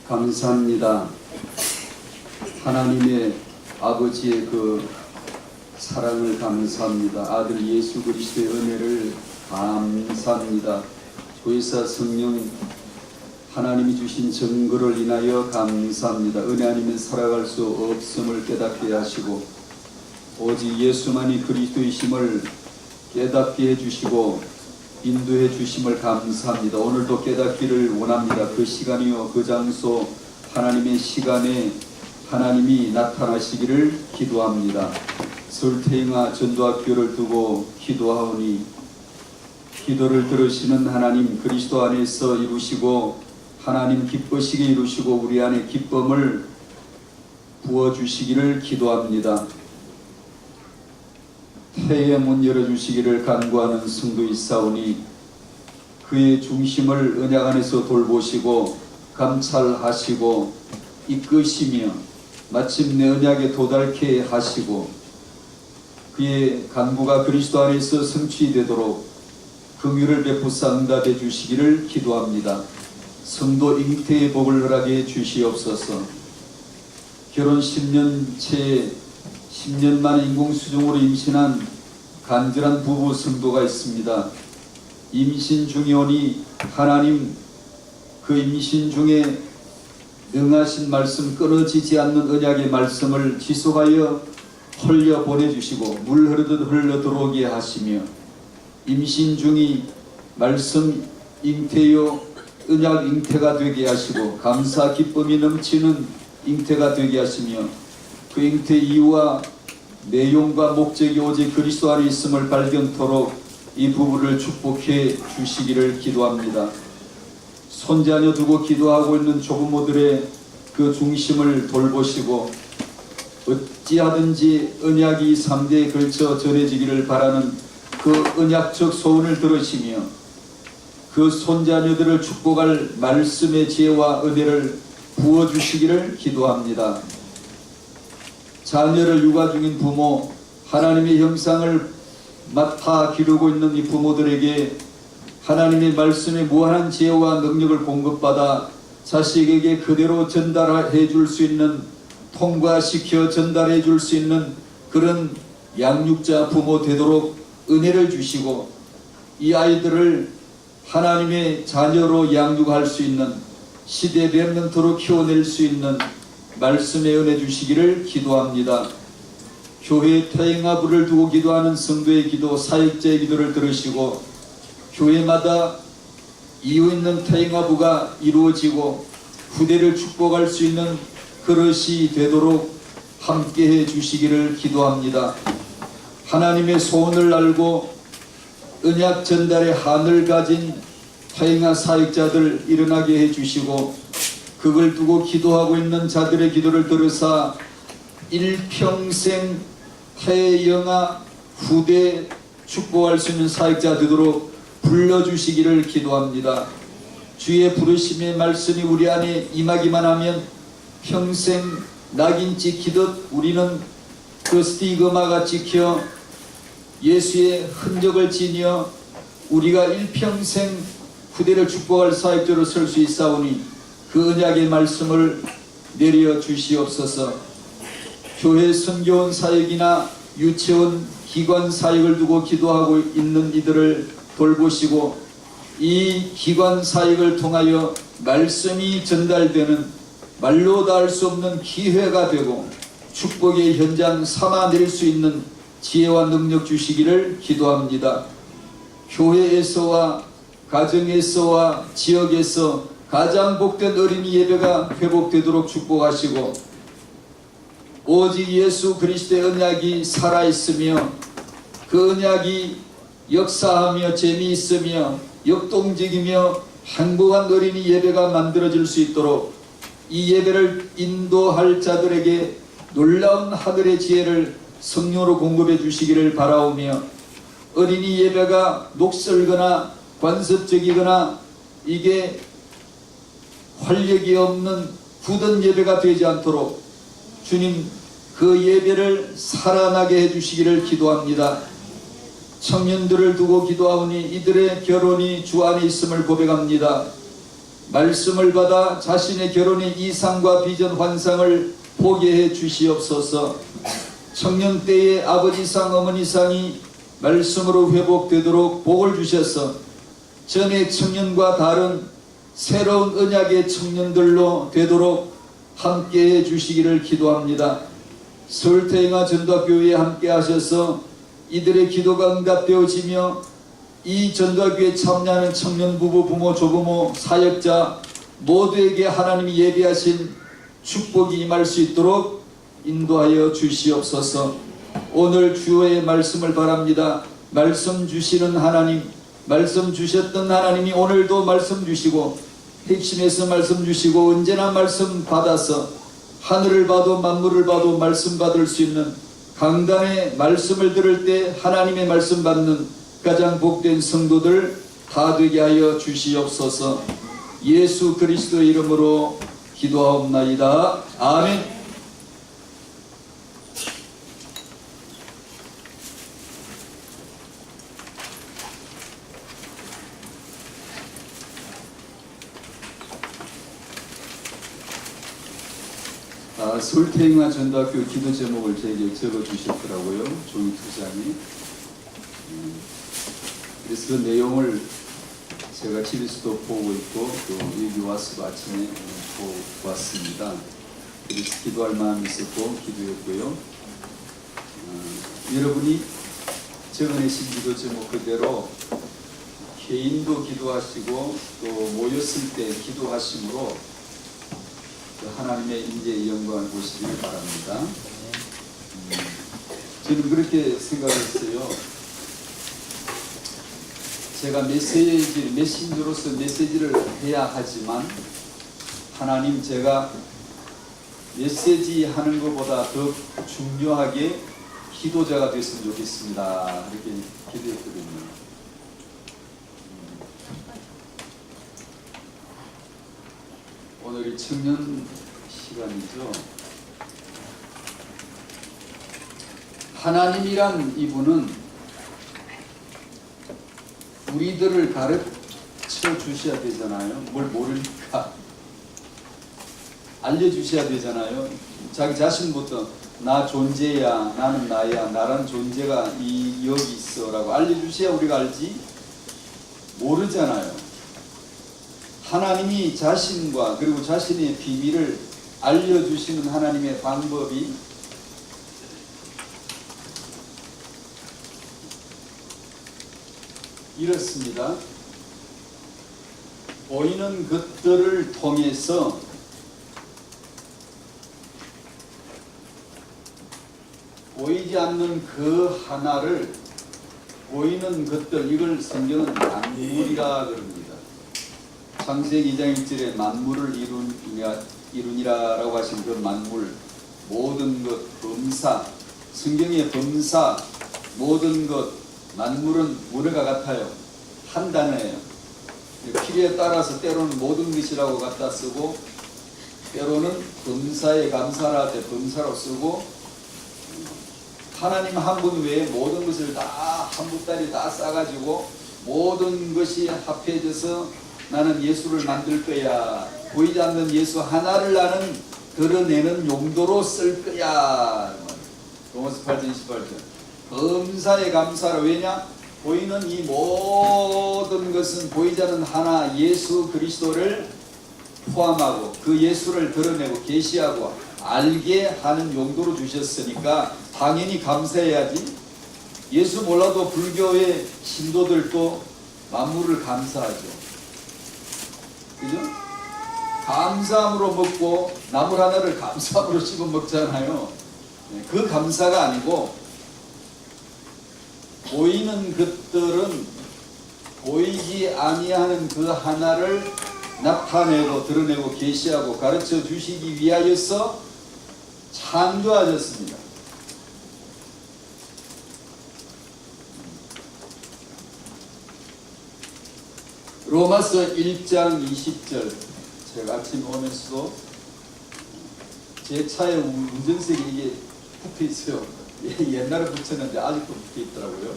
감사합니다. 하나님의 아버지의 그 사랑을 감사합니다. 아들 예수 그리스도의 은혜를 감사합니다. 조이사 성령 하나님이 주신 증거를 인하여 감사합니다. 은혜 아니면 살아갈 수 없음을 깨닫게 하시고 오직 예수만이 그리스도이심을 깨닫게 해주시고 인도해 주심을 감사합니다. 오늘도 깨닫기를 원합니다. 그 시간이요 그 장소 하나님의 시간에 하나님이 나타나시기를 기도합니다. 서울태영아 전도학교를 두고 기도하오니 기도를 들으시는 하나님 그리스도 안에서 이루시고 하나님 기쁘시게 이루시고 우리 안에 기쁨을 부어주시기를 기도합니다. 태의 문 열어주시기를 간구하는 성도이사오니 그의 중심을 언약 안에서 돌보시고 감찰하시고 이끄시며 마침내 언약에 도달케 하시고 그의 간구가 그리스도 안에서 성취되도록 긍휼을 베푸사 응답해 주시기를 기도합니다. 성도 잉태의 복을 허락해 주시옵소서. 결혼 10년 채 10년 만에 인공수정으로 임신한 간절한 부부 성도가 있습니다. 임신 중에 오니 하나님 그 임신 중에 능하신 말씀 끊어지지 않는 언약의 말씀을 지속하여 흘려 보내주시고 물 흐르듯 흘러 들어오게 하시며 임신 중이 말씀 잉태요 언약 잉태가 되게 하시고 감사 기쁨이 넘치는 잉태가 되게 하시며 그 잉태 이유와 내용과 목적이 오직 그리스도 안에 있음을 발견토록 이 부부를 축복해 주시기를 기도합니다. 손자녀 두고 기도하고 있는 조부모들의 그 중심을 돌보시고 어찌하든지 언약이 3대에 걸쳐 전해지기를 바라는 그 언약적 소원을 들으시며 그 손자녀들을 축복할 말씀의 지혜와 은혜를 부어주시기를 기도합니다. 자녀를 육아 중인 부모, 하나님의 형상을 맡아 기르고 있는 이 부모들에게 하나님의 말씀의 무한한 지혜와 능력을 공급받아 자식에게 그대로 전달해 줄 수 있는, 통과시켜 전달해 줄 수 있는 그런 양육자 부모 되도록 은혜를 주시고 이 아이들을 하나님의 자녀로 양육할 수 있는, 시대 랩런트로 키워낼 수 있는 말씀의 은혜 주시기를 기도합니다. 교회 태영아부를 두고 기도하는 성도의 기도, 사역자의 기도를 들으시고 교회마다 이유 있는 태영아부가 이루어지고 후대를 축복할 수 있는 그릇이 되도록 함께해 주시기를 기도합니다. 하나님의 소원을 알고 언약 전달의 한을 가진 태영아 사역자들 일어나게 해주시고 그걸 두고 기도하고 있는 자들의 기도를 들으사 일평생 태영아 후대 축복할 수 있는 사역자 되도록 불러주시기를 기도합니다. 주의 부르심의 말씀이 우리 안에 임하기만 하면 평생 낙인 찍히듯 우리는 그 스티그마가 찍혀 예수의 흔적을 지니어 우리가 일평생 후대를 축복할 사역자로 설 수 있사오니 그 언약의 말씀을 내려 주시옵소서. 교회 선교원 사역이나 유치원 기관 사역을 두고 기도하고 있는 이들을 돌보시고 이 기관 사역을 통하여 말씀이 전달되는 말로 다 할 수 없는 기회가 되고 축복의 현장 삼아낼 수 있는 지혜와 능력 주시기를 기도합니다. 교회에서와 가정에서와 지역에서 가장 복된 어린이 예배가 회복되도록 축복하시고 오직 예수 그리스도의 언약이 살아있으며 그 언약이 역사하며 재미있으며 역동적이며 행복한 어린이 예배가 만들어질 수 있도록 이 예배를 인도할 자들에게 놀라운 하늘의 지혜를 성령으로 공급해 주시기를 바라오며 어린이 예배가 녹슬거나 관습적이거나 이게 활력이 없는 굳은 예배가 되지 않도록 주님 그 예배를 살아나게 해주시기를 기도합니다. 청년들을 두고 기도하오니 이들의 결혼이 주 안에 있음을 고백합니다. 말씀을 받아 자신의 결혼의 이상과 비전 환상을 보게 해 주시옵소서. 청년 때의 아버지상 어머니상이 말씀으로 회복되도록 복을 주셔서 전의 청년과 다른 새로운 언약의 청년들로 되도록 함께 해 주시기를 기도합니다. 서울태영아 전도교회에 함께 하셔서 이들의 기도가 응답되어지며 이 전도교회에 참여하는 청년 부부, 부모, 조부모, 사역자 모두에게 하나님이 예비하신 축복이 임할 수 있도록 인도하여 주시옵소서. 오늘 주의 말씀을 바랍니다. 말씀 주시는 하나님, 말씀 주셨던 하나님이 오늘도 말씀 주시고 핵심에서 말씀 주시고 언제나 말씀 받아서 하늘을 봐도 만물을 봐도 말씀 받을 수 있는 강단의 말씀을 들을 때 하나님의 말씀 받는 가장 복된 성도들 다 되게 하여 주시옵소서. 예수 그리스도의 이름으로 기도하옵나이다. 아멘. 서울태영아 전도학교 기도 제목을 저에게 적어주셨더라고요. 종이 2장에. 그래서 그 내용을 제가 집에서도 보고 있고 또 여기 와서도 아침에 보고 왔습니다. 그래서 기도할 마음이 있었고 기도했고요. 여러분이 적어내신 기도 제목 그대로 개인도 기도하시고 또 모였을 때 기도하심으로 하나님의 인재의 영광을 보시기를 바랍니다. 저는 그렇게 생각했어요. 제가 메신저로서 메시지를 해야 하지만 하나님, 제가 메시지 하는 것보다 더 중요하게 기도자가 됐으면 좋겠습니다. 이렇게 기도했거든요. 오늘이 청년 시간이죠. 하나님이란 이분은 우리들을 가르쳐 주셔야 되잖아요. 뭘 모르니까 알려주셔야 되잖아요. 자기 자신부터 나 존재야, 나는 나야, 나란 존재가 여기 있어 라고 알려주셔야 우리가 알지. 모르잖아요. 하나님이 자신과 그리고 자신의 비밀을 알려주시는 하나님의 방법이 이렇습니다. 보이는 것들을 통해서 보이지 않는 그 하나를, 보이는 것들, 이걸 성경은 만물이라 그럽니다. 창세기 2장 1절에 만물을 이루니라라고 하신 그 만물, 모든 것, 범사, 성경의 범사, 모든 것, 만물은 뭐가 같아요? 한 단어예요. 필요에 따라서 때로는 모든 것이라고 갖다 쓰고 때로는 범사에 감사라 때 범사로 쓰고, 하나님 한 분 외에 모든 것을 다 한 보따리 다 싸가지고 모든 것이 합해져서 나는 예수를 만들 거야, 보이지 않는 예수 하나를 나는 드러내는 용도로 쓸 거야. 로마서 8장 28절. 범사에 감사라. 왜냐? 보이는 이 모든 것은 보이지 않는 하나 예수 그리스도를 포함하고 그 예수를 드러내고 계시하고 알게 하는 용도로 주셨으니까 당연히 감사해야지. 예수 몰라도 불교의 신도들도 만물을 감사하죠. 그죠? 감사함으로 먹고 나물 하나를 감사함으로 씹어 먹잖아요. 그 감사가 아니고, 보이는 것들은 보이지 아니하는 그 하나를 나타내고 드러내고 계시하고 가르쳐 주시기 위하여서 창조하셨습니다. 로마서 1장 20절. 제가 아침 오면서도 제 차에 운전석에 이게 붙어 있어요. 옛날에 붙였는데 아직도 붙어 있더라고요.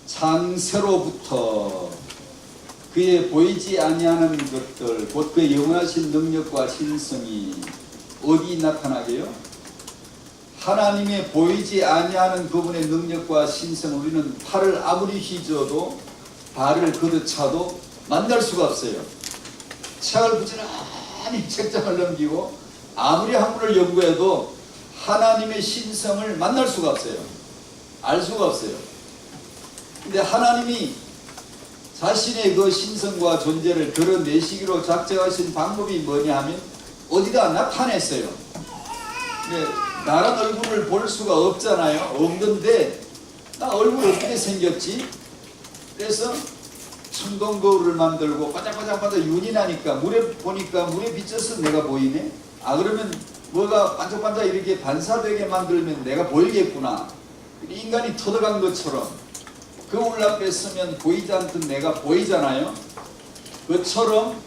창세로부터 그의 보이지 아니하는 것들 곧 그의 영원하신 능력과 신성이 어디 나타나게요? 하나님의 보이지 아니하는 그분의 능력과 신성을 우리는 팔을 아무리 휘저어도 발을 걷어차도 만날 수가 없어요. 책을 부지런히 책장을 넘기고 아무리 학문을 연구해도 하나님의 신성을 만날 수가 없어요. 알 수가 없어요. 근데 하나님이 자신의 그 신성과 존재를 드러내시기로 작정하신 방법이 뭐냐 하면 어디다 나타냈어요. 근데 나란 얼굴을 볼 수가 없잖아요. 없는데 나 얼굴 어떻게 생겼지? 그래서 청동 거울을 만들고 바짝바짝 윤이 나니까 물에 보니까 물에 비쳐서 내가 보이네. 아 그러면 뭐가 반짝반짝 이렇게 반사되게 만들면 내가 보이겠구나. 인간이 터득한 것처럼 거울 앞에 서면 보이지 않던 내가 보이잖아요. 그처럼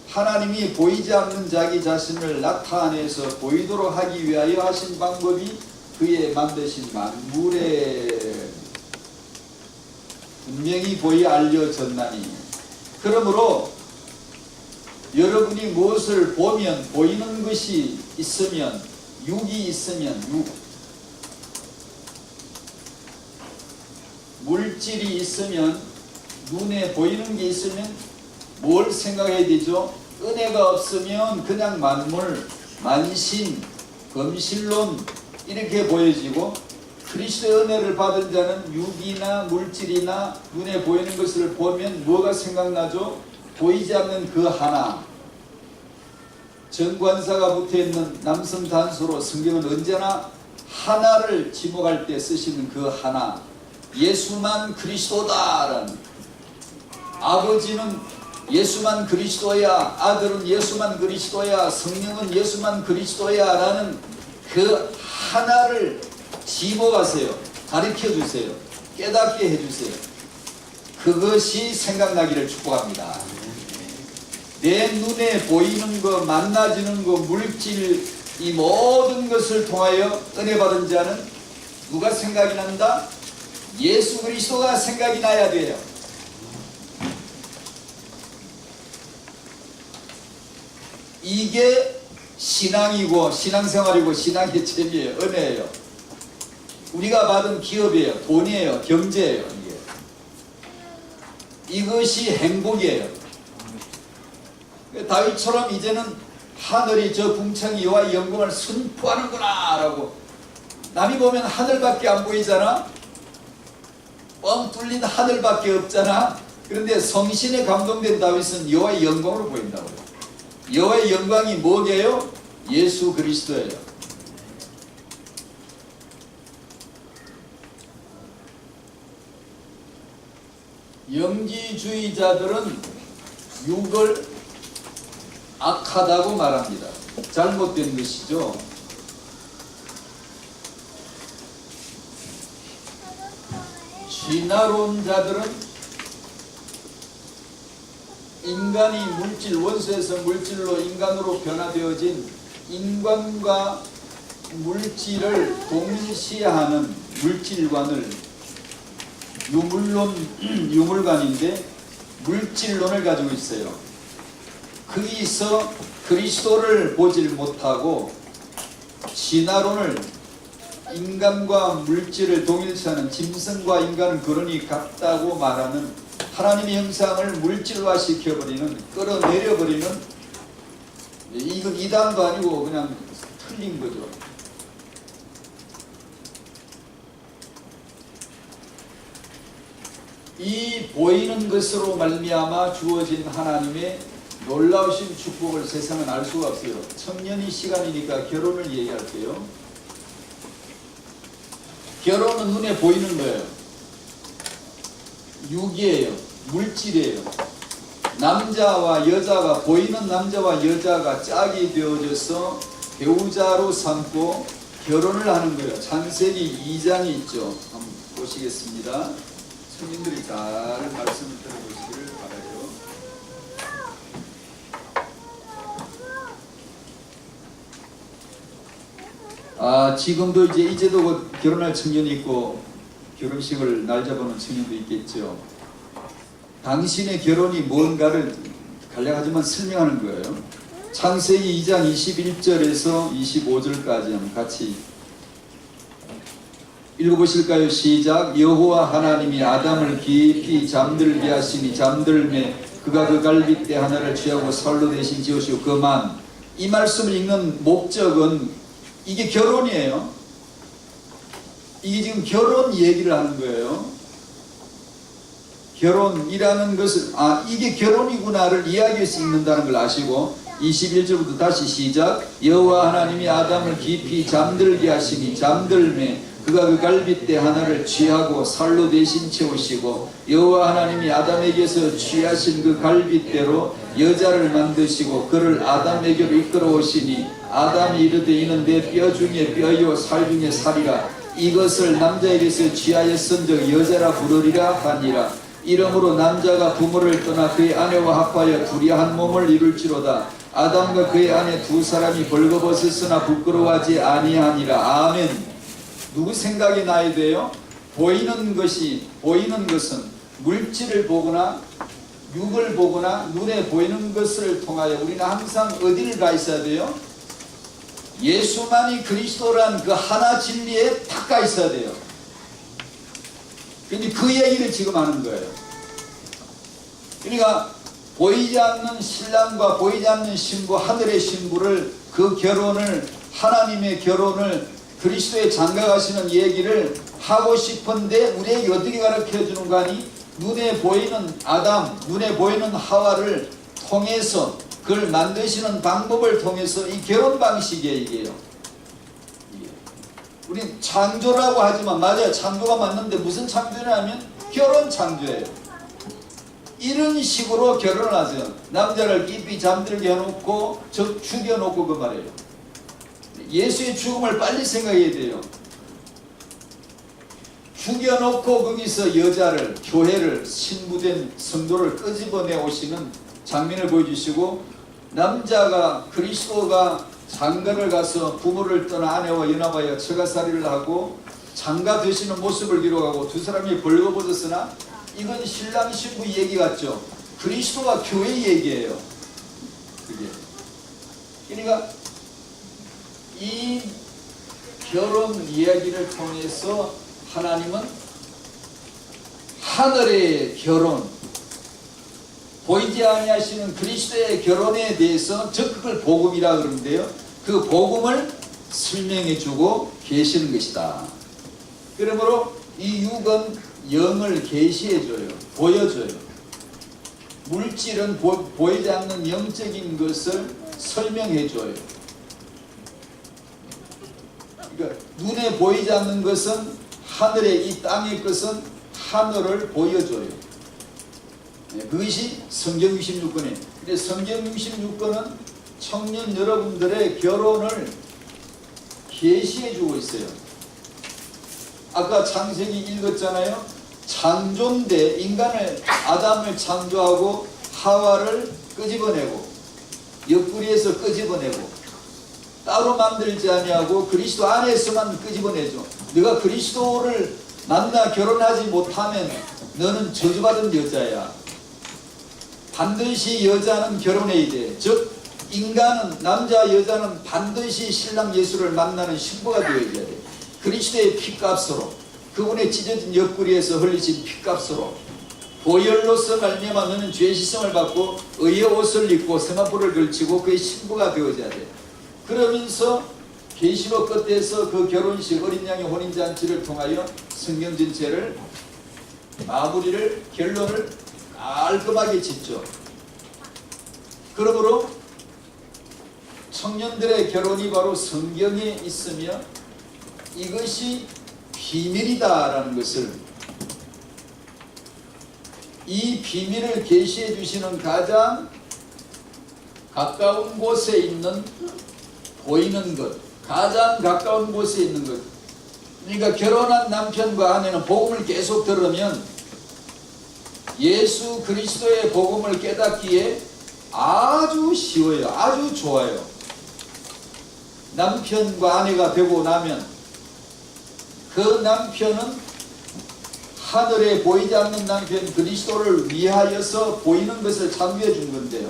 하나님이 보이지 않는 자기 자신을 나타내서 보이도록 하기 위하여 하신 방법이 그의 만드신 만물에 분명히 보이 알려졌나니. 그러므로 여러분이 무엇을 보면 보이는 것이 있으면 육이 있으면 물질이 있으면 눈에 보이는 게 있으면 뭘 생각해야 되죠? 은혜가 없으면 그냥 만물, 만신, 검실론 이렇게 보여지고 그리스도의 은혜를 받은 자는 육이나 물질이나 눈에 보이는 것을 보면 뭐가 생각나죠? 보이지 않는 그 하나. 정관사가 붙어있는 남성 단서로 성경은 언제나 하나를 지목할 때 쓰시는 그 하나. 예수만 그리스도다라는, 아버지는 예수만 그리스도야, 아들은 예수만 그리스도야, 성령은 예수만 그리스도야 라는 그 하나를 지목하세요. 가르쳐주세요. 깨닫게 해주세요. 그것이 생각나기를 축복합니다. 내 눈에 보이는 거, 만나지는 거, 물질, 이 모든 것을 통하여 은혜 받은 자는 누가 생각이 난다? 예수 그리스도가 생각이 나야 돼요. 이게 신앙이고 신앙생활이고 신앙의 재미예요. 은혜예요. 우리가 받은 기업이에요. 돈이에요. 경제예요. 이것이 행복이에요. 다윗처럼 이제는 하늘이 저 궁창이 여호와의 영광을 선포하는구나 라고. 남이 보면 하늘밖에 안 보이잖아. 뻥 뚫린 하늘밖에 없잖아. 그런데 성신에 감동된 다윗은 여호와의 영광으로 보인다고요. 여호와의 영광이 뭐게요? 예수 그리스도예요. 영지주의자들은 육을 악하다고 말합니다. 잘못된 것이죠. 진화론자들은 인간이 물질, 원소에서 물질로 인간으로 변화되어진 인간과 물질을 동시하는 물질관을 유물관인데 물질론을 가지고 있어요. 거기서 그리스도를 보질 못하고 진화론을 인간과 물질을 동일시하는, 짐승과 인간은 그러니 같다고 말하는, 하나님의 형상을 물질화 시켜버리는, 끌어내려버리는, 이건 이단도 아니고 그냥 틀린 거죠. 이 보이는 것으로 말미암아 주어진 하나님의 놀라우신 축복을 세상은 알 수가 없어요. 청년이 시간이니까 결혼을 얘기할게요. 결혼은 눈에 보이는 거예요. 육이에요. 물질이에요. 남자와 여자가, 보이는 남자와 여자가 짝이 되어져서 배우자로 삼고 결혼을 하는 거예요. 창세기 2장이 있죠. 한번 보시겠습니다. 성인들이 잘 말씀을 들어보시기를 바라요. 지금도 이제도 곧 결혼할 청년이 있고 결혼식을 날 잡아놓은 청년도 있겠죠. 당신의 결혼이 뭔가를 간략하지만 설명하는 거예요. 창세기 2장 21절에서 25절까지 한번 같이 읽어보실까요? 시작. 여호와 하나님이 아담을 깊이 잠들게 하시니 잠들매 그가 그 갈빗대 하나를 취하고 살로 대신 지으시고 그만. 이 말씀을 읽는 목적은 이게 결혼이에요. 이게 지금 결혼 얘기를 하는 거예요. 결혼이라는 것을 이게 결혼이구나를 이야기할 수 있는다는 걸 아시고 21절부터 다시 시작. 여호와 하나님이 아담을 깊이 잠들게 하시니 잠들매 그가 그 갈빗대 하나를 취하고 살로 대신 채우시고 여호와 하나님이 아담에게서 취하신 그 갈빗대로 여자를 만드시고 그를 아담에게로 이끌어 오시니 아담이 이르되 이는 내 뼈 중에 뼈요 살 중에 살이라 이것을 남자에게서 취하였은즉 여자라 부르리라 하니라. 이러므로 남자가 부모를 떠나 그의 아내와 합하여 둘이 한 몸을 이룰지로다. 아담과 그의 아내 두 사람이 벌거벗었으나 부끄러워하지 아니하니라. 아멘. 누구 생각이 나야 돼요? 보이는 것은 물질을 보거나 육을 보거나 눈에 보이는 것을 통하여 우리는 항상 어디를 가 있어야 돼요? 예수만이 그리스도란 그 하나 진리에 딱 가 있어야 돼요. 근데 그 얘기를 지금 하는 거예요. 그러니까 보이지 않는 신랑과 보이지 않는 신부, 하늘의 신부를 그 결혼을 하나님의 결혼을 그리스도에 장가가시는 얘기를 하고 싶은데 우리에게 어떻게 가르쳐 주는 거 아니? 눈에 보이는 아담, 눈에 보이는 하와를 통해서 그걸 만드시는 방법을 통해서 이 결혼 방식이에요. 이게요. 우리 창조라고 하지만 맞아요. 창조가 맞는데 무슨 창조냐면 결혼 창조예요. 이런 식으로 결혼을 하세요. 남자를 깊이 잠들게 해놓고 죽여놓고 그 말이에요. 예수의 죽음을 빨리 생각해야 돼요. 죽여놓고 거기서 여자를, 교회를, 신부된 성도를 끄집어내 오시는 장면을 보여주시고 남자가 그리스도가 장가를 가서 부모를 떠나 아내와 연합하여 처가살이를 하고 장가 되시는 모습을 기록하고 두 사람이 벌거벗었으나 이건 신랑 신부 얘기 같죠. 그리스도가 교회 얘기예요. 그게. 그러니까 이 결혼 이야기를 통해서 하나님은 하늘의 결혼, 보이지 아니하시는 그리스도의 결혼에 대해서 그걸 복음이라 그러는데요. 그 복음을 설명해 주고 계시는 것이다. 그러므로 이 육은 영을 계시해 줘요. 보여줘요. 물질은 보이지 않는 영적인 것을 설명해 줘요. 그러니까 눈에 보이지 않는 것은 하늘의 이 땅의 것은 하늘을 보여줘요. 그것이 성경 66권이에요. 근데 성경 66권은 청년 여러분들의 결혼을 계시해 주고 있어요. 아까 창세기 읽었잖아요. 창조인데 인간을 아담을 창조하고 하와를 끄집어내고 옆구리에서 끄집어내고 따로 만들지 아니하고 그리스도 안에서만 끄집어내죠. 네가 그리스도를 만나 결혼하지 못하면 너는 저주받은 여자야. 반드시 여자는 결혼해야 돼. 즉 인간은 남자 여자는 반드시 신랑 예수를 만나는 신부가 되어야 돼. 그리스도의 피값으로 그분의 찢어진 옆구리에서 흘리신 피값으로 보혈로서 말미암아 너는 죄의 시성을 받고 의의 옷을 입고 세마포를 걸치고 그의 신부가 되어져야 돼. 그러면서 계시록 끝에서 그 결혼식 어린 양의 혼인잔치를 통하여 성경 전체를 마무리를 결론을 깔끔하게 짓죠. 그러므로 청년들의 결혼이 바로 성경에 있으며 이것이 비밀이다라는 것을 이 비밀을 계시해 주시는 가장 가까운 곳에 있는 보이는 것, 가장 가까운 곳에 있는 것. 그러니까 결혼한 남편과 아내는 복음을 계속 들으면 예수 그리스도의 복음을 깨닫기에 아주 쉬워요. 아주 좋아요. 남편과 아내가 되고 나면 그 남편은 하늘에 보이지 않는 남편 그리스도를 위하여서 보이는 것을 창조해 준 건데요.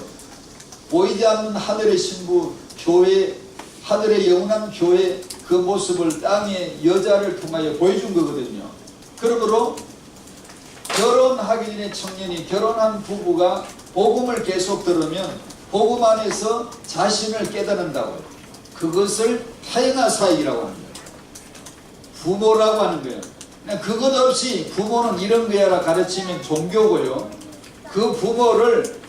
보이지 않는 하늘의 신부 교회, 하늘의 영원한 교회, 그 모습을 땅의 여자를 통하여 보여준 거거든요. 그러므로 결혼하기 전에 청년이, 결혼한 부부가 복음을 계속 들으면 복음 안에서 자신을 깨닫는다고요. 그것을 타인화 사역이라고 하는 거예요. 부모라고 하는 거예요. 그것 없이 부모는 이런 거야라 가르치면 종교고요. 그 부모를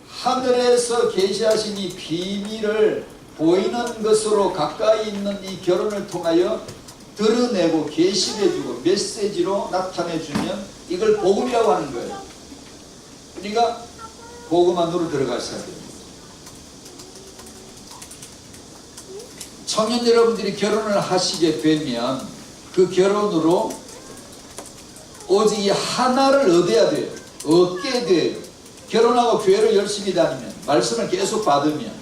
하늘에서 계시하신 이 비밀을 보이는 것으로 가까이 있는 이 결혼을 통하여 드러내고 계시해주고 메시지로 나타내주면 이걸 복음이라고 하는 거예요. 그러니까 복음 안으로 들어가셔야 됩니다. 청년 여러분들이 결혼을 하시게 되면 그 결혼으로 오직 이 하나를 얻어야 돼요. 얻게 돼요. 결혼하고 교회를 열심히 다니면, 말씀을 계속 받으면,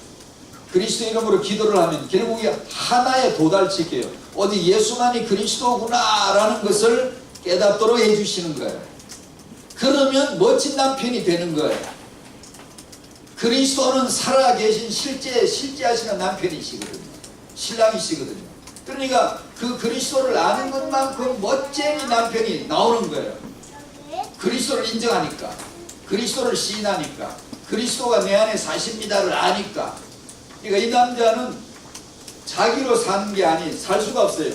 그리스도 이름으로 기도를 하면 결국에 하나에 도달시켜요. 오직 예수만이 그리스도구나 라는 것을 깨닫도록 해주시는 거예요. 그러면 멋진 남편이 되는 거예요. 그리스도는 살아계신 실제 하시는 남편이시거든요. 신랑이시거든요. 그러니까 그 그리스도를 아는 것만큼 멋쟁이 남편이 나오는 거예요. 그리스도를 인정하니까, 그리스도를 시인하니까, 그리스도가 내 안에 사십니다를 아니까. 그러니까 이 남자는 자기로 사는 게 아니, 살 수가 없어요.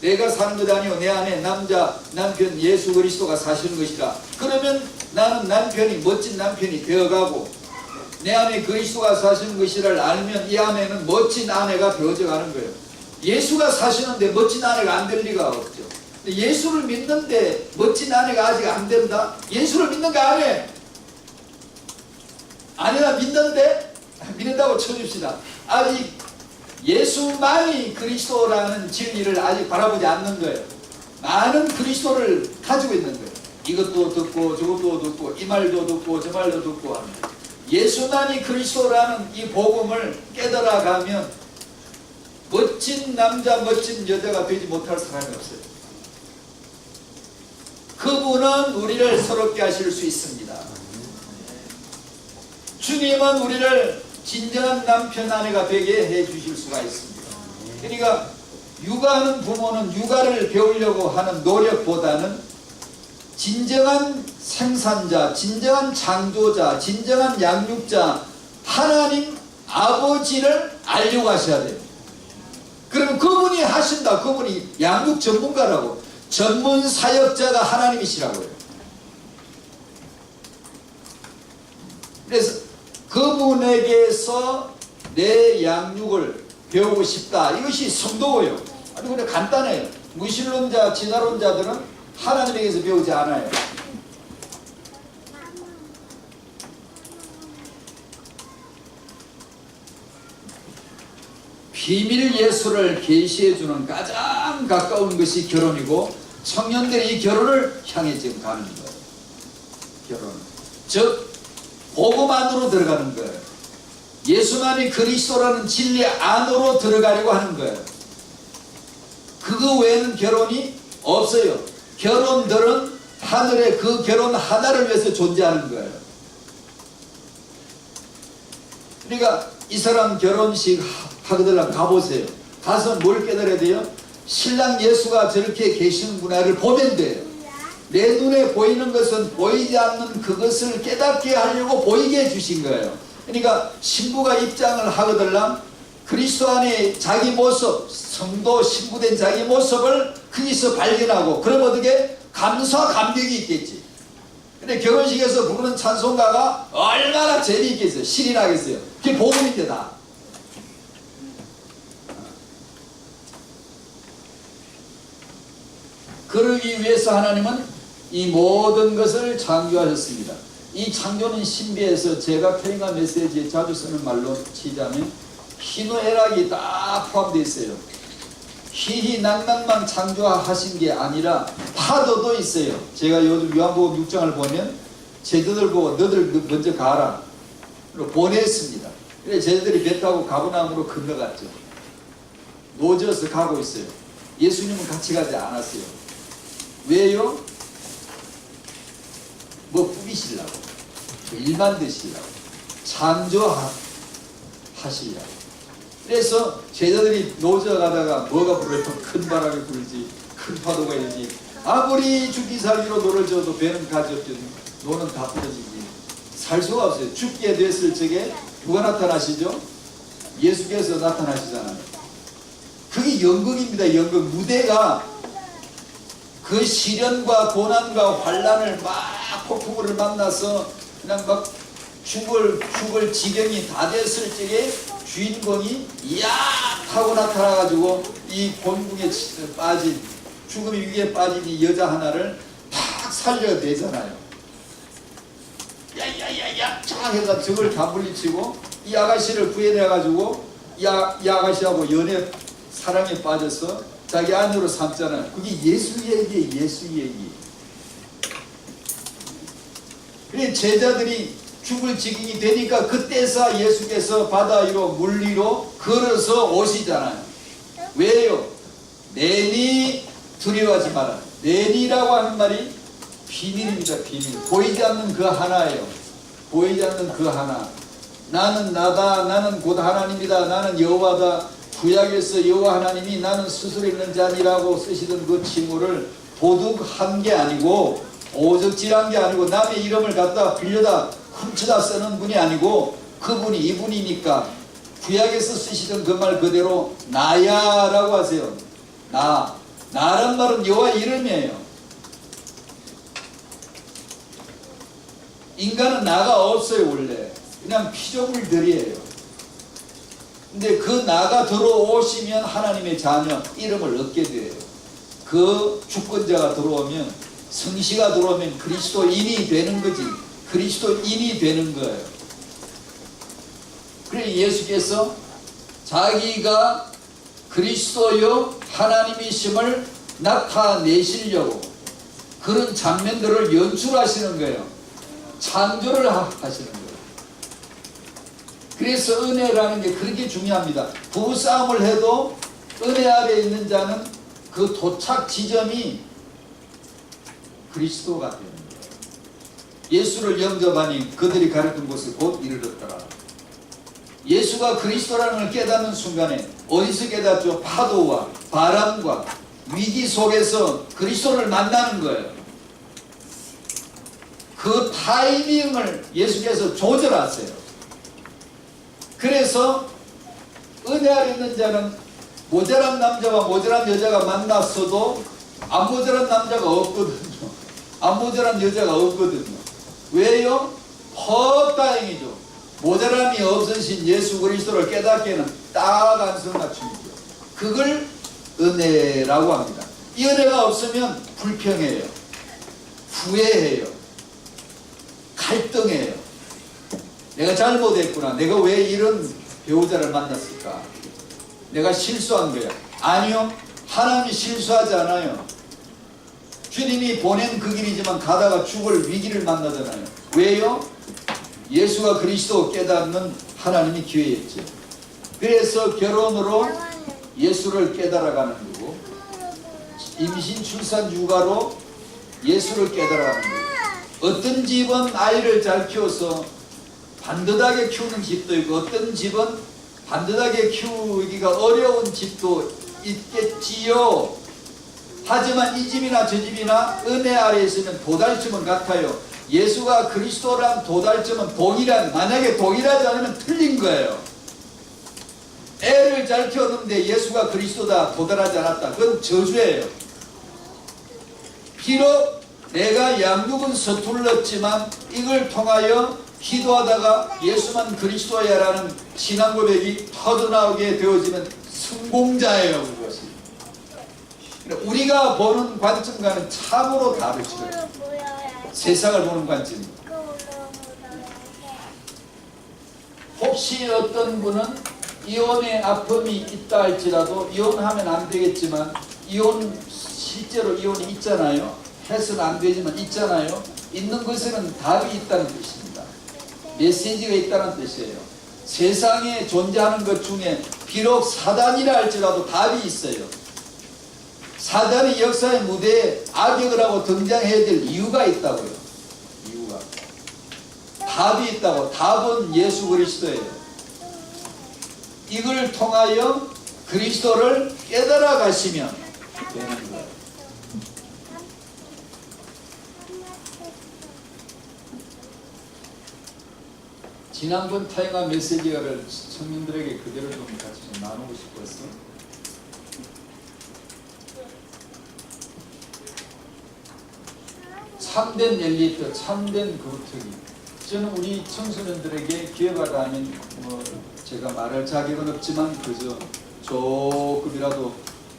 내가 사는 것 아니고 내 안에 남편 예수 그리스도가 사시는 것이다. 그러면 나는 남편이, 멋진 남편이 되어가고, 내 안에 그리스도가 사시는 것이를 알면 이 안에는 멋진 아내가 되어져가는 거예요. 예수가 사시는데 멋진 아내가 안 될 리가 없죠. 예수를 믿는데 멋진 아내가 아직 안 된다? 예수를 믿는 거 안 해. 아내가 믿는다고 쳐줍시다. 아직 예수만이 그리스도라는 진리를 아직 바라보지 않는 거예요. 많은 그리스도를 가지고 있는 거예요. 이것도 듣고 저것도 듣고 이 말도 듣고 저 말도 듣고 하는 거예요. 예수만이 그리스도라는 이 복음을 깨달아가면 멋진 남자, 멋진 여자가 되지 못할 사람이 없어요. 그분은 우리를 서럽게 하실 수 있습니다. 주님은 우리를 진정한 남편, 아내가 되게 해 주실 수가 있습니다. 그러니까 육아하는 부모는 육아를 배우려고 하는 노력보다는 진정한 생산자, 진정한 창조자, 진정한 양육자, 하나님 아버지를 알려고 하셔야 돼요. 그러면 그분이 하신다. 그분이 양육 전문가라고. 전문 사역자가 하나님이시라고요. 그래서 그분에게서 내 양육을 배우고 싶다. 이것이 성도고요. 아니 근데 간단해요. 무신론자, 진화론자들은 하나님에게서 배우지 않아요. 비밀 예수를 계시해주는 가장 가까운 것이 결혼이고, 청년들이 이 결혼을 향해 지금 가는 거예요. 결혼. 즉 복음 안으로 들어가는 거예요. 예수만이 그리스도라는 진리 안으로 들어가려고 하는 거예요. 그거 외에는 결혼이 없어요. 결혼들은 하늘의 그 결혼 하나를 위해서 존재하는 거예요. 그러니까 이 사람 결혼식 하거들랑 가보세요. 가서 뭘 깨달아야 돼요? 신랑 예수가 저렇게 계시는구나를 보면 돼요. 내 눈에 보이는 것은 보이지 않는 그것을 깨닫게 하려고 보이게 해주신 거예요. 그러니까 신부가 입장을 하거들랑 그리스도 안에 자기 모습, 성도 신부된 자기 모습을 거기서 발견하고, 그럼 어떻게? 감사와 감격이 있겠지. 근데 결혼식에서 부르는 찬송가가 얼마나 재미있겠어요. 신이 나겠어요. 그게 복음인데 다. 그러기 위해서 하나님은 이 모든 것을 창조하셨습니다. 이 창조는 신비해서 제가 태인가 메시지에 자주 쓰는 말로 치자면 희노애락이 다 포함되어 있어요. 희희낙낙만 창조하신 게 아니라 파도도 있어요. 제가 요즘 요한복음 6장을 보면 제자들 보고 너들 먼저 가라 보냈습니다. 그래서 제자들이 배 타고 가버나움으로 건너갔죠. 노져서 가고 있어요. 예수님은 같이 가지 않았어요. 왜요? 뭐 꾸미시려고, 일만 되시려고, 창조하시려고. 그래서 제자들이 노저가다가 뭐가 불어요? 큰 바람이 불지, 큰 파도가 일지, 아무리 죽기 살기로 노를 저어도 배는 가지없지, 노는 다 부러지지. 살 수가 없어요. 죽게 됐을 적에 누가 나타나시죠? 예수께서 나타나시잖아요. 그게 연극입니다. 연극. 무대가 그 시련과 고난과 환난을 막 폭풍우를 만나서 그냥 막 죽을 지경이 다 됐을 적에 주인공이 야 하고 나타나가지고 이 곤궁에 빠진, 죽음의 위기에 빠진 이 여자 하나를 탁 살려내잖아요. 야야야야 쫙 해서 적을 다 물리치고 이 아가씨를 구해내가지고 이 아가씨하고 연애 사랑에 빠져서 자기 아내로 삼잖아요. 그게 예수 얘기예요. 예수 얘기. 그래 제자들이 죽을 지경이 되니까 그때서 예수께서 바다 위로 물 위로 걸어서 오시잖아요. 왜요? 내니 두려워하지 마라. 내니라고 하는 말이 비밀입니다. 비밀. 보이지 않는 그 하나예요. 보이지 않는 그 하나. 나는 나다. 나는 곧 하나님이다. 나는 여호와다. 구약에서 여호와 하나님이 나는 스스로 있는 자니라고 쓰시던 그 칭호를 도둑한 게 아니고 오적질한 게 아니고 남의 이름을 갖다 빌려다 훔쳐다 쓰는 분이 아니고 그분이 이분이니까 구약에서 쓰시던 그 말 그대로 나야라고 하세요. 나란 말은 여호와 이름이에요. 인간은 나가 없어요. 원래 그냥 피조물들이에요. 근데 그 나가 들어오시면 하나님의 자녀 이름을 얻게 돼요. 그 주권자가 들어오면, 성시가 들어오면 그리스도인이 되는 거지. 그리스도인이 되는 거예요. 그래 예수께서 자기가 그리스도요 하나님이심을 나타내시려고 그런 장면들을 연출하시는 거예요. 창조를 하시는 거예요. 그래서 은혜라는 게 그렇게 중요합니다. 부부싸움을 해도 은혜 아래 있는 자는 그 도착 지점이 그리스도가 되는 거예요. 예수를 영접하니 그들이 가르친 곳에 곧 이르렀더라. 예수가 그리스도라는 걸 깨닫는 순간에 어디서 깨닫죠? 파도와 바람과 위기 속에서 그리스도를 만나는 거예요. 그 타이밍을 예수께서 조절하세요. 그래서 은혜 아래 있는 자는 모자란 남자와 모자란 여자가 만났어도 안 모자란 남자가 없거든요. 안 모자란 여자가 없거든요. 왜요? 다행이죠. 모자람이 없으신 예수 그리스도를 깨닫기에는 딱 안성맞춤이죠. 그걸 은혜라고 합니다. 이 은혜가 없으면 불평해요. 후회해요. 갈등해요. 내가 잘못했구나. 내가 왜 이런 배우자를 만났을까? 내가 실수한 거야. 아니요. 하나님이 실수하지 않아요. 주님이 보낸 그 길이지만 가다가 죽을 위기를 만나잖아요. 왜요? 예수가 그리스도 깨닫는 하나님이 기회였죠. 그래서 결혼으로 예수를 깨달아가는 거고 임신 출산 육아로 예수를 깨달아가는 거고 어떤 집은 아이를 잘 키워서 반듯하게 키우는 집도 있고 어떤 집은 반듯하게 키우기가 어려운 집도 있겠지요. 하지만 이 집이나 저 집이나 은혜 아래에 있으면 도달점은 같아요. 예수가 그리스도란 도달점은 만약에 동일하지 않으면 틀린 거예요. 애를 잘 키웠는데 예수가 그리스도다 도달하지 않았다. 그건 저주예요. 비록 내가 양육은 서툴렀지만 이걸 통하여 기도하다가 예수만 그리스도야라는 신앙 고백이 터져나오게 되어지는 성공자예요. 그것이. 우리가 보는 관점과는 참으로 다르죠. 세상을 보는 관점. 혹시 어떤 분은 이혼의 아픔이 있다 할지라도 이혼하면 안 되겠지만 실제로 이혼이 있잖아요. 해서는 안 되지만 있잖아요. 있는 것에는 답이 있다는 뜻입니다. 메시지가 있다는 뜻이에요. 세상에 존재하는 것 중에 비록 사단이라 할지라도 답이 있어요. 사단이 역사의 무대에 악역을 하고 등장해야 될 이유가 있다고요. 이유가. 답이 있다고. 답은 예수 그리스도예요. 이걸 통하여 그리스도를 깨달아 가시면 되는 거예요. 지난번 타이가 메시지를 청년들에게 그대로 좀 같이 좀 나누고 싶었어. 참된 엘리트, 참된 그루터기. 저는 우리 청소년들에게 기회가 닿으면 제가 말할 자격은 없지만 그저 조금이라도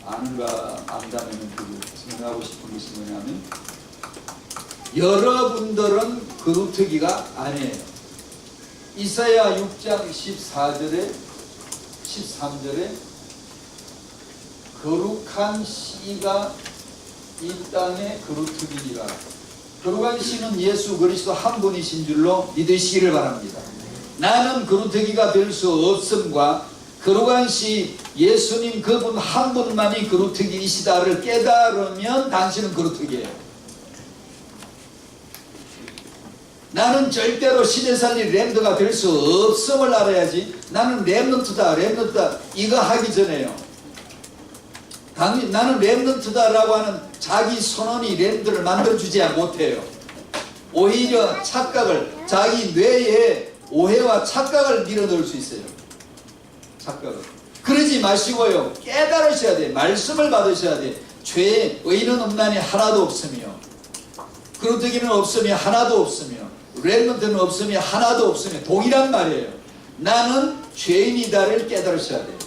아는가 안다면 생각하고 싶은 것이 뭐냐면, 여러분들은 그루터기가 아니에요. 이사야 6장 14절에 13절에 거룩한 씨가 이 땅에 그루터기니라. 거룩한 씨는 예수 그리스도 한 분이신 줄로 믿으시기를 바랍니다. 나는 그루터기가 될 수 없음과 거룩한 씨 예수님 그분 한 분만이 그루터기이시다를 깨달으면 당신은 그루터기예요. 나는 절대로 시대살리 랩너가 될 수 없음을 알아야지. 나는 랩넌트다 이거 하기 전에요. 나는 랩넌트다라고 하는 자기 선언이 랩너를 만들어주지 못해요. 오히려 착각을, 자기 뇌에 오해와 착각을 밀어넣을 수 있어요. 착각을. 그러지 마시고요, 깨달으셔야 돼. 말씀을 받으셔야 돼. 죄에 의인은 없나니 하나도 없으며, 그루터기는 없으며 하나도 없으며, 랩넌트는 없으며 하나도 없으며, 동일한 말이에요. 나는 죄인이다를 깨달으셔야 돼요.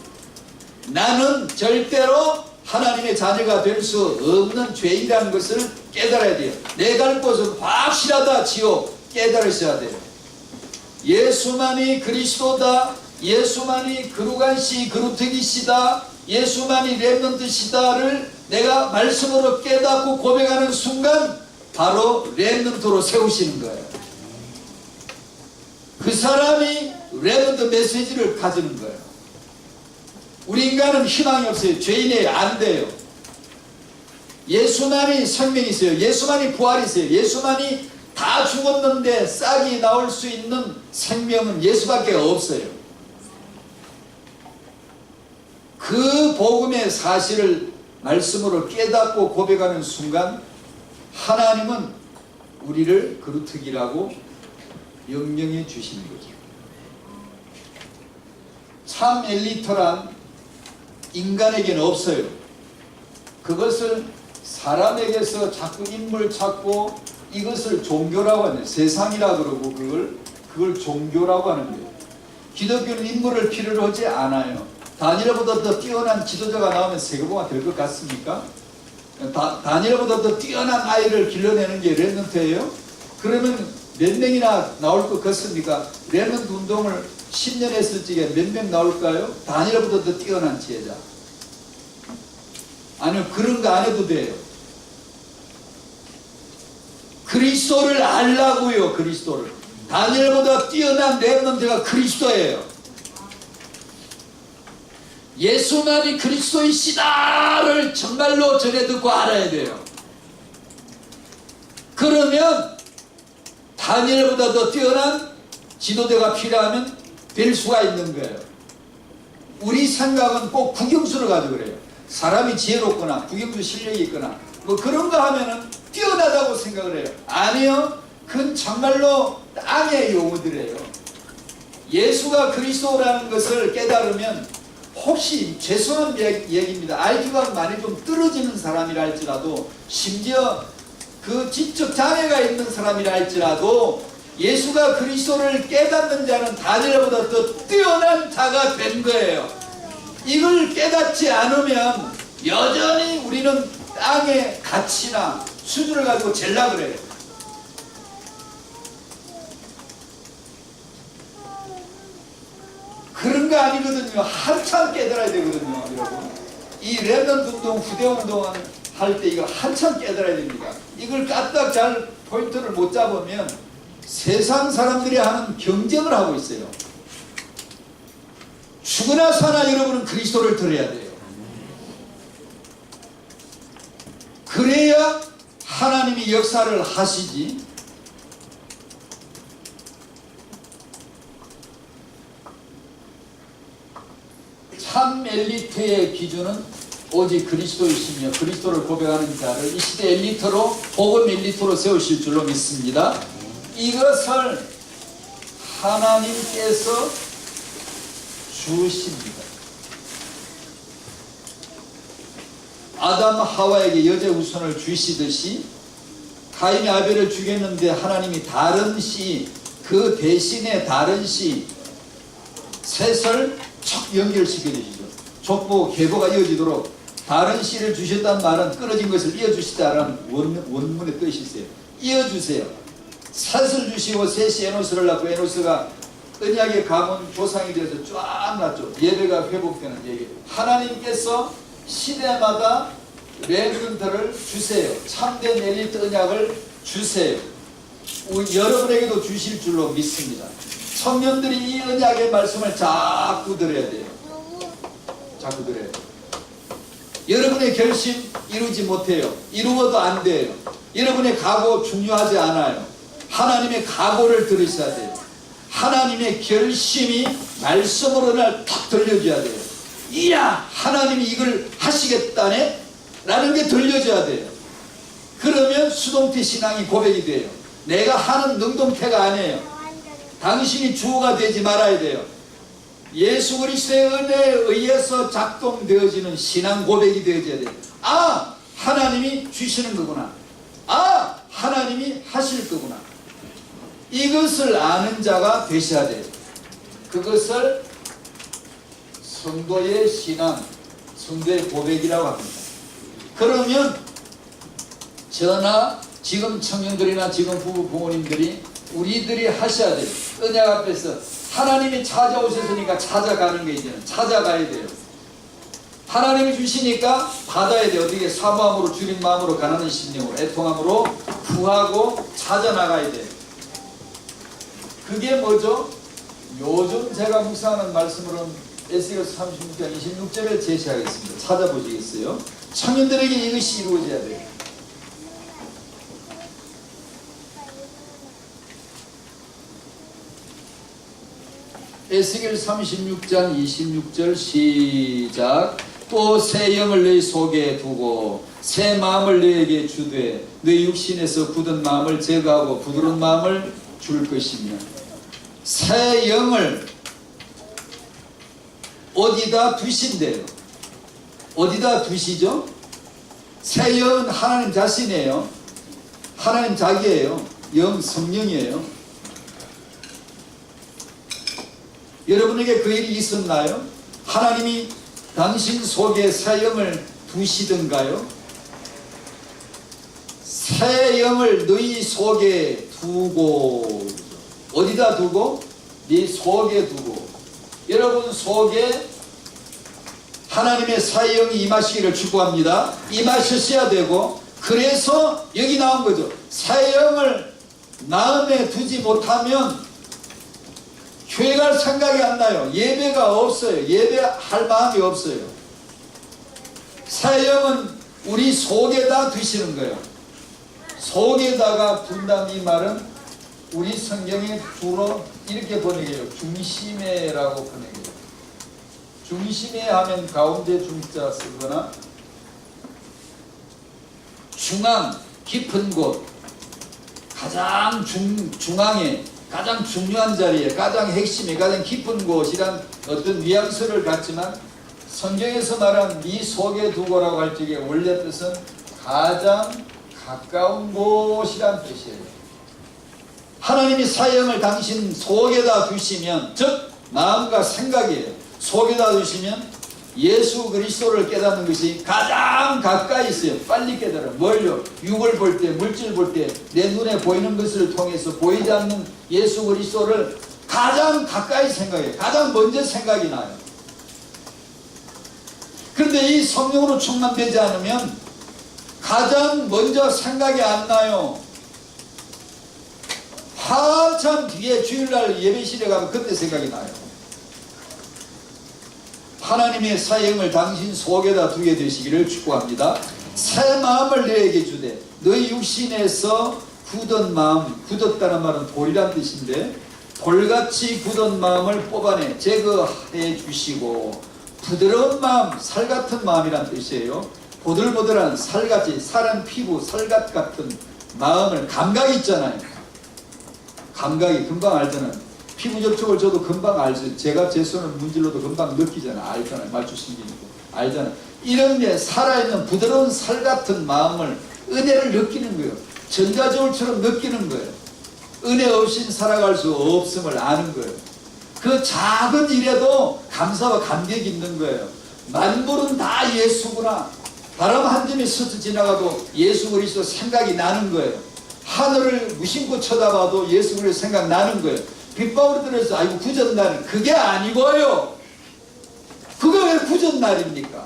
나는 절대로 하나님의 자녀가 될 수 없는 죄인이라는 것을 깨달아야 돼요. 내 갈 곳은 확실하다 지요 깨달으셔야 돼요. 예수만이 그리스도다, 예수만이 거룩한 씨 그루터기시다, 예수만이 랩넌트시다를 내가 말씀으로 깨닫고 고백하는 순간 바로 랩넌트로 세우시는 거예요. 그 사람이 랩넌트 메시지를 가지는 거예요. 우리 인간은 희망이 없어요. 죄인이에요. 안 돼요. 예수만이 생명이 있어요. 예수만이 부활이 있어요. 예수만이 다 죽었는데 싹이 나올 수 있는 생명은 예수밖에 없어요. 그 복음의 사실을 말씀으로 깨닫고 고백하는 순간 하나님은 우리를 그루터기라고 명령해 주시는 거죠. 참 엘리트란 인간에게는 없어요. 그것을 사람에게서 자꾸 인물 찾고 이것을 종교라고 하는, 세상이라 그러고 그걸 종교라고 하는 거예요. 기독교는 인물을 필요로 하지 않아요. 다니엘보다 더 뛰어난 지도자가 나오면 세계보가 될 것 같습니까? 다니엘보다 더 뛰어난 아이를 길러내는 게 랩넌트예요? 그러면 몇 명이나 나올 것 같습니까? 랩넌트 운동을 10년 했을 적에 몇 명 나올까요? 다니엘보다 더 뛰어난 지혜자. 아니요, 그런 거 안 해도 돼요. 그리스도를 알라고요. 그리스도를. 다니엘보다 뛰어난 랩넌트가 그리스도예요. 예수만이 그리스도이시다를 정말로 전해 듣고 알아야 돼요. 그러면 다니엘보다 더 뛰어난 지도자가 필요하면 될 수가 있는 거예요. 우리 생각은 꼭 국영수를 가지고 그래요. 사람이 지혜롭거나 국영수 실력이 있거나 뭐 그런 거 하면은 뛰어나다고 생각을 해요. 아니요, 그건 정말로 땅의 용어들이에요. 예수가 그리스도라는 것을 깨달으면, 혹시 죄송한 얘기입니다. IQ가 많이 좀 떨어지는 사람이라 할지라도, 심지어 그 지적 장애가 있는 사람이라 할지라도 예수가 그리스도를 깨닫는 자는 다니엘보다 더 뛰어난 자가 된 거예요. 이걸 깨닫지 않으면 여전히 우리는 땅의 가치나 수준을 가지고 젤락을 해요. 그런 거 아니거든요. 한참 깨달아야 되거든요, 여러분. 이 랩넌트 운동, 후대 운동 할 때 이거 한참 깨달아야 됩니다. 이걸 까딱 잘 포인트를 못 잡으면 세상 사람들이 하는 경쟁을 하고 있어요. 죽으나 사나 여러분은 그리스도를 들어야 돼요. 그래야 하나님이 역사를 하시지. 참 엘리트의 기준은 오직 그리스도이시며 그리스도를 고백하는 자를 이 시대 엘리트로, 복음 엘리트로 세우실 줄로 믿습니다. 이것을 하나님께서 주십니다. 아담 하와에게 여자 후손을 주시듯이 가인이 아벨을 죽였는데 하나님이 다른 씨, 그 대신에 다른 씨 셋을 척 연결시켜 주시죠. 족보 계보가 이어지도록 다른 씨를 주셨다는 말은 끊어진 것을 이어주시다라는 원문의 뜻이 있어요. 이어주세요. 셋을 주시고 셋이 에노스를 낳고 에노스가 언약의 가문 조상이 되어서 쫙 났죠. 예배가 회복되는 얘기. 하나님께서 시대마다 레전드를 주세요. 참된 엘리트 언약을 주세요. 여러분에게도 주실 줄로 믿습니다. 청년들이 이 언약의 말씀을 자꾸 들어야 돼요. 자꾸 들어야 돼요. 여러분의 결심 이루지 못해요. 이루어도 안 돼요. 여러분의 각오 중요하지 않아요. 하나님의 각오를 들으셔야 돼요. 하나님의 결심이 말씀으로 날 탁 들려줘야 돼요. 이야, 하나님이 이걸 하시겠다네? 라는 게 들려줘야 돼요. 그러면 수동태 신앙이 고백이 돼요. 내가 하는 능동태가 아니에요. 당신이 주어가 되지 말아야 돼요. 예수 그리스도의 은혜에 의해서 작동되어지는 신앙 고백이 되어져야 돼요. 아, 하나님이 주시는 거구나. 아, 하나님이 하실 거구나. 이것을 아는 자가 되셔야 돼요. 그것을 성도의 신앙, 성도의 고백이라고 합니다. 그러면 저나 지금 청년들이나 지금 부모님들이 우리들이 하셔야 돼요. 언약 앞에서 하나님이 찾아오셨으니까 찾아가는 게 이제는 찾아가야 돼요. 하나님이 주시니까 받아야 돼요. 어떻게 사모함으로, 주린 마음으로, 가난한 심령으로, 애통함으로 구하고 찾아나가야 돼요. 그게 뭐죠? 요즘 제가 묵상하는 말씀으로는 에스겔 36장 26절을 제시하겠습니다. 찾아보시겠어요? 청년들에게 이것이 이루어져야 돼요. 에스겔 36장 26절 시작. 또 새 영을 너희 속에 두고 새 마음을 너희에게 주되 너희 육신에서 굳은 마음을 제거하고 부드러운 마음을 줄 것이며. 새 영을 어디다 두신대요? 어디다 두시죠? 새 영은 하나님 자신이에요. 하나님 자기예요. 영 성령이에요. 여러분에게 그 일이 있었나요? 하나님이 당신 속에 새 영을 두시던가요? 새 영을 너희 속에 두고, 어디다 두고? 네 속에 두고. 여러분 속에 하나님의 새 영이 임하시기를 축복합니다. 임하셨어야 되고, 그래서 여기 나온 거죠. 새 영을 마음에 두지 못하면 교회 갈 생각이 안 나요. 예배가 없어요. 예배할 마음이 없어요. 새 영은 우리 속에다 두시는 거예요. 속에다가 둔다는 이 말은 우리 성경에 주로 이렇게 번역해요. 중심에라고 번역해요. 중심에 하면 가운데 중자 쓰거나 중앙, 깊은 곳, 가장 중앙에, 가장 중요한 자리에, 가장 핵심에, 가장 깊은 곳이란 어떤 뉘앙스를 갖지만 성경에서 말한 네 속에 두고라고 할 적에 원래 뜻은 가장 가까운 곳이란 뜻이에요. 하나님이 새 영을 당신 속에다 두시면, 즉 마음과 생각이에요. 속에다 두시면 예수 그리스도를 깨닫는 것이 가장 가까이 있어요. 빨리 깨달아요. 뭘요? 육을 볼 때, 물질 볼 때, 내 눈에 보이는 것을 통해서 보이지 않는 예수 그리스도를 가장 가까이 생각해요. 가장 먼저 생각이 나요. 그런데 이 성령으로 충만되지 않으면 가장 먼저 생각이 안 나요. 한참 뒤에 주일날 예배실에 가면 그때 생각이 나요. 하나님의 새 영을 당신 속에다 두게 되시기를 축복합니다. 새 마음을 너에게 주되 너희 육신에서 굳은 마음, 굳었다는 말은 돌이란 뜻인데 돌같이 굳은 마음을 뽑아내 제거해 주시고 부드러운 마음, 살같은 마음이란 뜻이에요. 보들보들한 살같이, 살은 피부, 살같 같은 마음을, 감각이 있잖아요. 감각이 금방 알잖아요. 피부 접촉을 줘도 금방 알죠. 제가 제 손을 문질러도 금방 느끼잖아요. 알잖아요. 말주신기니까 알잖아요. 이런 게 살아있는 부드러운 살 같은 마음을, 은혜를 느끼는 거예요. 전자저울처럼 느끼는 거예요. 은혜 없이는 살아갈 수 없음을 아는 거예요. 그 작은 일에도 감사와 감격이 있는 거예요. 만물은 다 예수구나. 바람 한 점이 스쳐 지나가도 예수 그리스도 생각이 나는 거예요. 하늘을 무심코 쳐다봐도 예수 그리스도 생각나는 거예요. 빗방울이 들어서 아이고 구전날, 그게 아니고요. 그게 왜 구전날입니까?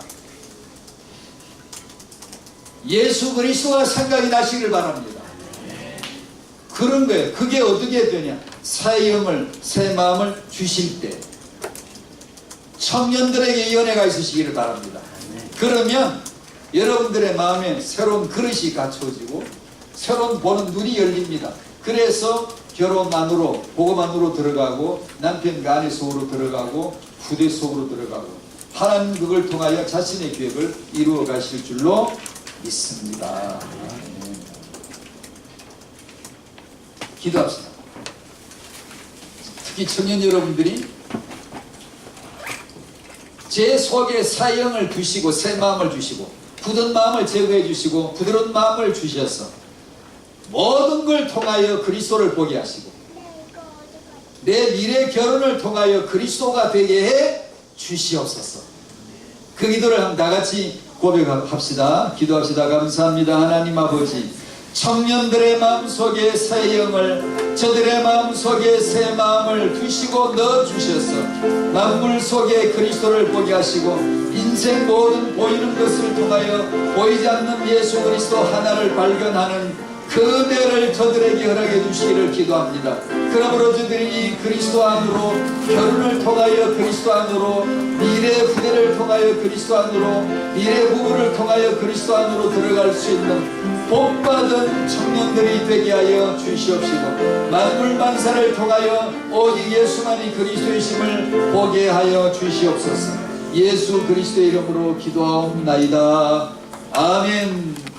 예수 그리스도가 생각이 나시길 바랍니다. 그런 거예요. 그게 어떻게 되냐? 새 영을, 새 마음을 주실 때 청년들에게 이 은혜가 있으시기를 바랍니다. 그러면 여러분들의 마음에 새로운 그릇이 갖춰지고 새로운 보는 눈이 열립니다. 그래서 결혼 안으로, 복음 안으로 들어가고 남편과 아내 속으로 들어가고 후대 속으로 들어가고 하나님 그걸 통하여 자신의 계획을 이루어 가실 줄로 믿습니다. 기도합시다. 특히 청년 여러분들이 제 속에 새 영을 주시고 새 마음을 주시고 굳은 마음을 제거해 주시고 부드러운 마음을 주셔서 모든 걸 통하여 그리스도를 보게 하시고 내 미래 결혼을 통하여 그리스도가 되게 해 주시옵소서. 그 기도를 한번 다 같이 고백합시다. 기도합시다. 감사합니다. 하나님 아버지, 청년들의 마음속에 새 영을, 저들의 마음속에 새 마음을 두시고 넣어주셔서 만물 속에 그리스도를 보게 하시고 인생 모든 보이는 것을 통하여 보이지 않는 예수 그리스도 하나를 발견하는 그 은혜를 저들에게 허락해 주시기를 기도합니다. 그러므로 저들이 이 그리스도 안으로, 결혼을 통하여 그리스도 안으로, 미래 후대를 통하여 그리스도 안으로, 미래 부부를 통하여 그리스도 안으로 들어갈 수 있는 복받은 청년들이 되게 하여 주시옵시고 만물 만사를 통하여 오직 예수만이 그리스도이심을 보게 하여 주시옵소서. 예수 그리스도의 이름으로 기도하옵나이다. 아멘.